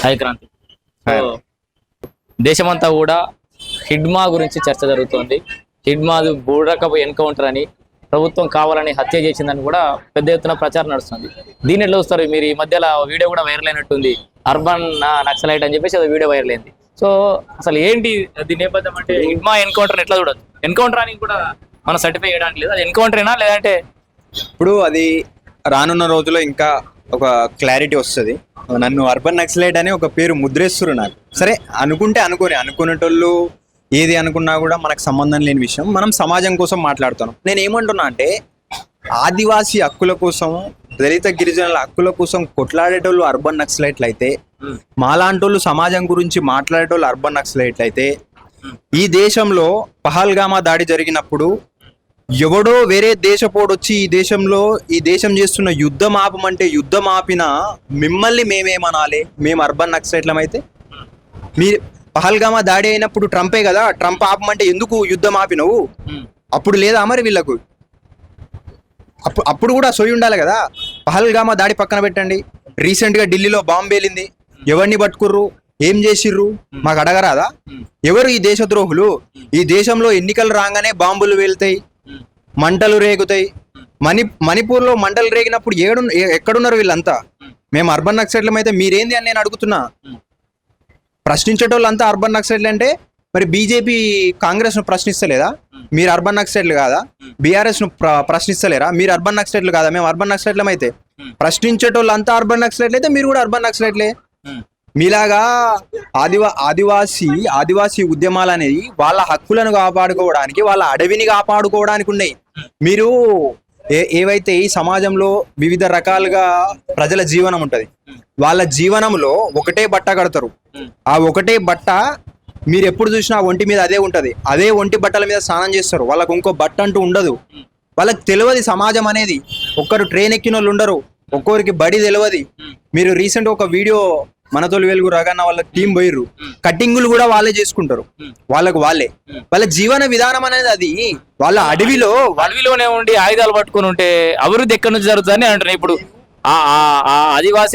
Hi Kranti. So దేశమంతా కూడా హిడ్మా గురించి చర్చ జరుగుతోంది. హిడ్మాది బూడకపు ఎన్కౌంటర్ అని, ప్రభుత్వం కావాలని హత్య చేసిందని కూడా పెద్ద ఎత్తున ప్రచారం నడుస్తుంది. దీన్ని ఎట్లా చూస్తారు మీరు? ఈ మధ్యలో వీడియో కూడా వైరల్ అయినట్టుంది, అర్బన్ నక్సలైట్ అని చెప్పేసి అది వీడియో వైరల్ అయింది. సో అసలు ఏంటి దీని నేపథ్యం అంటే హిడ్మా ఎన్కౌంటర్ ఎట్లా చూడదు? ఎన్కౌంటర్ అని కూడా మనం సర్టిఫై చేయడానికి లేదు, అది ఎన్కౌంటరేనా లేదంటే? ఇప్పుడు అది రానున్న రోజుల్లో ఇంకా ఒక క్లారిటీ వస్తుంది. నన్ను అర్బన్ నక్సలైట్ అని ఒక పేరు ముద్రేస్తున్నారు నాకు. సరే అనుకుంటే అనుకునేటోళ్ళు ఏది అనుకున్నా కూడా మనకు సంబంధం లేని విషయం. మనం సమాజం కోసం మాట్లాడుతున్నాం. నేను ఏమంటున్నా అంటే ఆదివాసీ హక్కుల కోసం, దళిత గిరిజనుల హక్కుల కోసం కొట్లాడేటోళ్ళు అర్బన్ నక్సలైట్లు అయితే, మాలాంటోళ్ళు సమాజం గురించి మాట్లాడేటోళ్ళు అర్బన్ నక్సలైట్లు అయితే, ఈ దేశంలో పహల్గామా దాడి జరిగినప్పుడు ఎవడో వేరే దేశపోడు వచ్చి ఈ దేశం చేస్తున్న యుద్ధం ఆపమంటే యుద్ధం ఆపిన మిమ్మల్ని మేమేమనాలి? మేము అర్బన్ నక్సలైట్లం అయితే మీరు పహల్గామా దాడి అయినప్పుడు ట్రంపే కదా, ట్రంప్ ఆపమంటే ఎందుకు యుద్ధం ఆపినవు? అప్పుడు లేదా మరి వీళ్ళకు? అప్పుడు కూడా సోయి ఉండాలి కదా. పహల్గామా దాడి పక్కన పెట్టండి, రీసెంట్గా ఢిల్లీలో బాంబు పేలింది, ఎవరిని పట్టుకుర్రు, ఏం చేసిర్రు? మాకు అడగరాదా? ఎవరు ఈ దేశద్రోహులు? ఈ దేశంలో ఎన్నికలు రాగానే బాంబులు వెళ్తాయి, మంటలు రేగుతాయి. మణిపూర్లో మంటలు రేగినప్పుడు ఎక్కడున్నారు వీళ్ళంతా? మేము అర్బన్ నక్సలైట్లం అయితే మీరేంది అని నేను అడుగుతున్నా. ప్రశ్నించేటోళ్ళంతా అర్బన్ నక్సలైట్లు అంటే మరి బీజేపీ కాంగ్రెస్ ను ప్రశ్నిస్తలేదా? మీరు అర్బన్ నక్సలైట్లు కాదా? బీఆర్ఎస్ ను ప్రశ్నిస్తలేరా? మీరు అర్బన్ నక్సలైట్లు కాదా? మేము అర్బన్ నక్సలైట్లం అయితే ప్రశ్నించేటోళ్ళు అంతా అర్బన్ నక్సలైట్లు అయితే మీరు కూడా అర్బన్ నక్సలైట్లే. మీలాగా ఆదివాసీ ఉద్యమాలు అనేది వాళ్ళ హక్కులను కాపాడుకోవడానికి, వాళ్ళ అడవిని కాపాడుకోవడానికి ఉన్నాయి. మీరు ఏవైతే ఈ సమాజంలో వివిధ రకాలుగా ప్రజల జీవనం ఉంటది, వాళ్ళ జీవనంలో ఒకటే బట్ట కడతారు. ఆ ఒకటే బట్ట మీరు ఎప్పుడు చూసినా ఒంటి మీద అదే ఉంటది. అదే ఒంటి బట్టల మీద స్నానం చేస్తారు. వాళ్ళకు ఇంకో బట్ట అంటూ ఉండదు. వాళ్ళకి తెలియదు సమాజం అనేది. ఒక్కరు ట్రైన్ ఎక్కిన వాళ్ళు ఉండరు, ఒక్కొరికి బడి తెలియదు. మీరు రీసెంట్ ఒక వీడియో మనతోలు వెలుగు రగన్న వాళ్ళ టీం పోయిర్రు, కటింగులు కూడా వాళ్ళే చేసుకుంటారు. వాళ్ళ జీవన విధానం అనేది అది. వాళ్ళ అడవిలోనే ఉండి ఆయుధాలు పట్టుకుని ఉంటే అభివృద్ధి ఎక్కడి నుంచి జరుగుతుందని అంటున్నాయి. ఇప్పుడు ఆ ఆదివాసీ